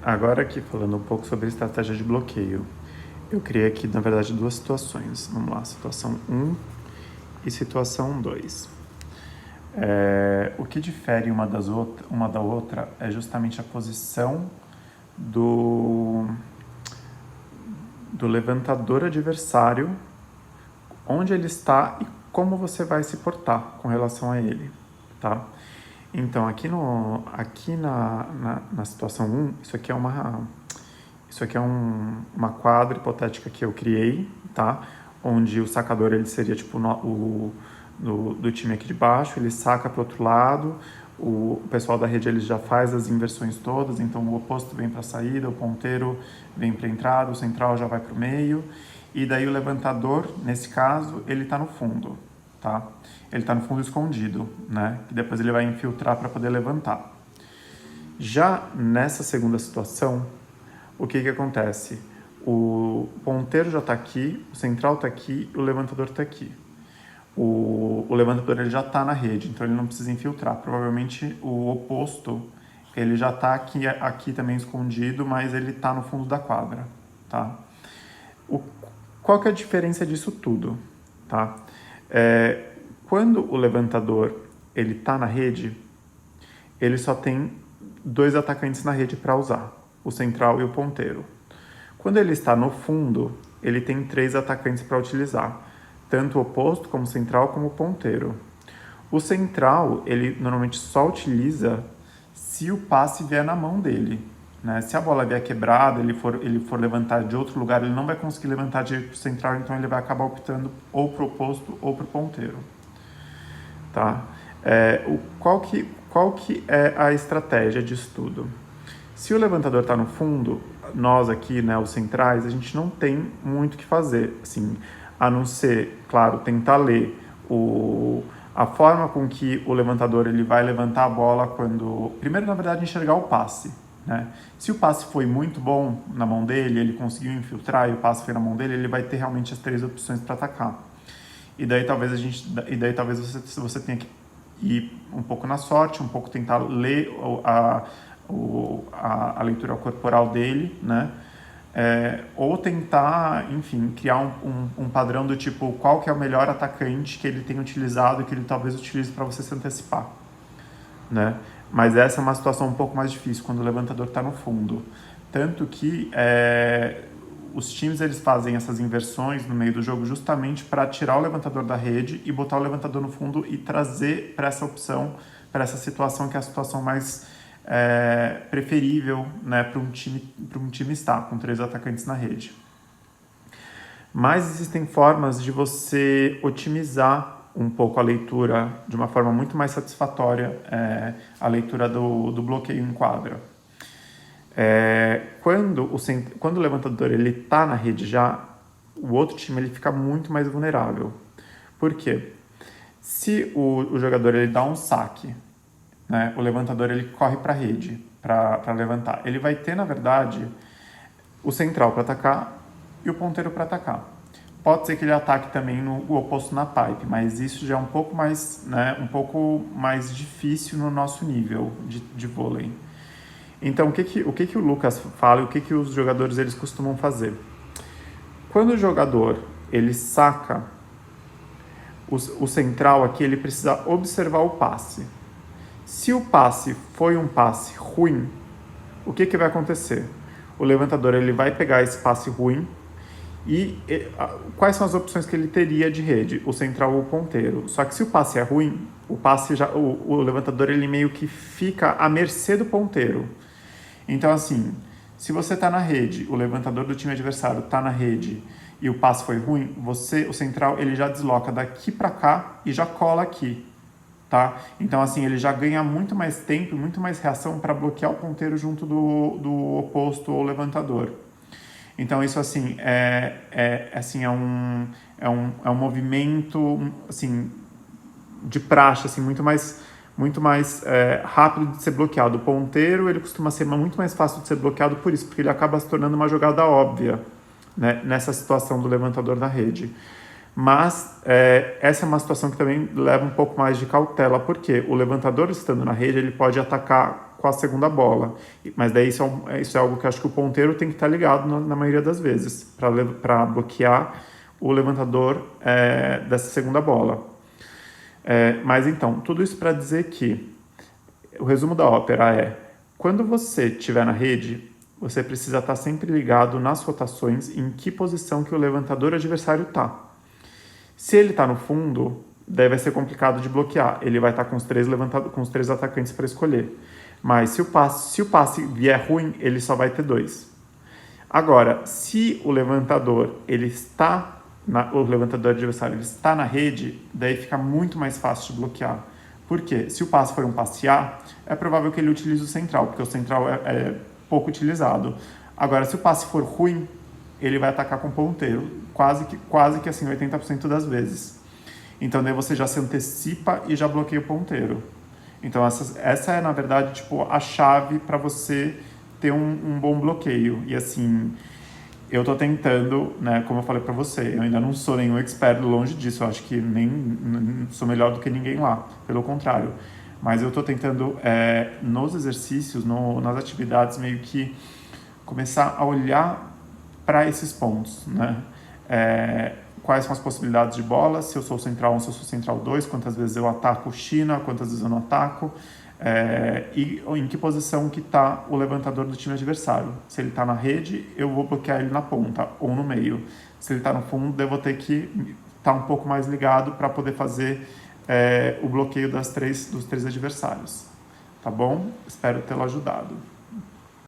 Agora aqui falando um pouco sobre estratégia de bloqueio. Eu criei aqui, na verdade, duas situações. Vamos lá, situação 1 e situação 2. O que difere uma da outra é justamente a posição do levantador adversário, onde ele está e como você vai se portar com relação a ele, tá? Então, aqui na situação 1, isso aqui é uma quadra hipotética que eu criei, tá? Onde o sacador ele seria tipo do time aqui de baixo, ele saca para o outro lado, o pessoal da rede ele já faz as inversões todas, então o oposto vem para a saída, o ponteiro vem para a entrada, o central já vai para o meio, e daí o levantador, nesse caso, ele está no fundo, tá? Ele está no fundo escondido, né? Que depois ele vai infiltrar para poder levantar. Já nessa segunda situação, o que acontece? O ponteiro já está aqui, o central está aqui e o levantador está aqui. O levantador ele já está na rede, então ele não precisa infiltrar. Provavelmente o oposto ele já está aqui também escondido, mas ele está no fundo da quadra, tá? Qual que é a diferença disso tudo, tá? Quando o levantador ele está na rede, ele só tem dois atacantes na rede para usar, o central e o ponteiro. Quando ele está no fundo, ele tem 3 atacantes para utilizar, tanto o oposto como o central como o ponteiro. O central, ele normalmente só utiliza se o passe vier na mão dele, né? Se a bola vier quebrada, ele for levantar de outro lugar, ele não vai conseguir levantar direito para o central, então ele vai acabar optando ou para o oposto ou para o ponteiro. Tá? Qual que é a estratégia disso tudo? Se o levantador está no fundo, nós aqui, né, os centrais, a gente não tem muito o que fazer, assim, a não ser, claro, tentar ler a forma com que o levantador ele vai levantar a bola quando... Primeiro, na verdade, enxergar o passe, né? Se o passe foi muito bom na mão dele, ele conseguiu infiltrar e o passe foi na mão dele, ele vai ter realmente as 3 opções para atacar. E daí talvez você tenha que ir um pouco na sorte, um pouco tentar ler a leitura corporal dele, né? Ou tentar, enfim, criar um padrão do tipo qual que é o melhor atacante que ele tem utilizado e que ele talvez utilize para você se antecipar, né? Mas essa é uma situação um pouco mais difícil quando o levantador está no fundo. Tanto que os times eles fazem essas inversões no meio do jogo justamente para tirar o levantador da rede e botar o levantador no fundo e trazer para essa opção, para essa situação que é a situação mais preferível, né, para um time estar com 3 atacantes na rede. Mas existem formas de você otimizar um pouco a leitura de uma forma muito mais satisfatória, a leitura do bloqueio em quadra. Quando o levantador está na rede já, o outro time ele fica muito mais vulnerável. Por quê? Se o jogador ele dá um saque, né, o levantador ele corre para a rede para levantar. Ele vai ter, na verdade, o central para atacar e o ponteiro para atacar. Pode ser que ele ataque também o oposto na pipe, mas isso já é um pouco mais difícil no nosso nível de vôlei. Então, o que o Lucas fala e o que os jogadores eles costumam fazer? Quando o jogador ele saca o central aqui, ele precisa observar o passe. Se o passe foi um passe ruim, o que vai acontecer? O levantador ele vai pegar esse passe ruim e quais são as opções que ele teria de rede? O central ou o ponteiro. Só que se o passe é ruim, o levantador ele meio que fica à mercê do ponteiro. Então, assim, se você está na rede, o levantador do time adversário está na rede e o passe foi ruim, o central, ele já desloca daqui para cá e já cola aqui, tá? Então, assim, ele já ganha muito mais tempo, muito mais reação para bloquear o ponteiro junto do oposto ou levantador. Então, isso, assim, é um movimento, assim, de praxe, assim, muito mais rápido de ser bloqueado. O ponteiro, ele costuma ser muito mais fácil de ser bloqueado por isso, porque ele acaba se tornando uma jogada óbvia, né, nessa situação do levantador da rede. Mas essa é uma situação que também leva um pouco mais de cautela, porque o levantador estando na rede, ele pode atacar com a segunda bola. Mas daí isso é algo que eu acho que o ponteiro tem que estar ligado na maioria das vezes, para bloquear o levantador dessa segunda bola. Mas então, tudo isso para dizer que o resumo da ópera é: quando você estiver na rede, você precisa estar sempre ligado nas rotações em que posição que o levantador adversário está. Se ele está no fundo, daí vai ser complicado de bloquear. Ele vai estar com os três atacantes para escolher. Mas se o passe vier ruim, ele só vai ter 2. Agora, se o levantador o levantador adversário ele está na rede, daí fica muito mais fácil de bloquear. Por quê? Se o passe for um passe A, é provável que ele utilize o central, porque o central é pouco utilizado. Agora, se o passe for ruim, ele vai atacar com ponteiro, quase que assim 80% das vezes. Então daí você já se antecipa e já bloqueia o ponteiro. Então essa é, na verdade, tipo, a chave para você ter um bom bloqueio. E assim, eu tô tentando, né, como eu falei para você, eu ainda não sou nenhum expert, longe disso, eu acho que nem sou melhor do que ninguém lá, pelo contrário. Mas eu tô tentando, nos exercícios, nas atividades, meio que começar a olhar para esses pontos, né? Quais são as possibilidades de bola, se eu sou central 1, se eu sou central 2, quantas vezes eu ataco China, quantas vezes eu não ataco, e em que posição que está o levantador do time adversário. Se ele está na rede, eu vou bloquear ele na ponta ou no meio. Se ele está no fundo, eu vou ter que estar um pouco mais ligado para poder fazer o bloqueio dos três adversários. Tá bom? Espero tê-lo ajudado.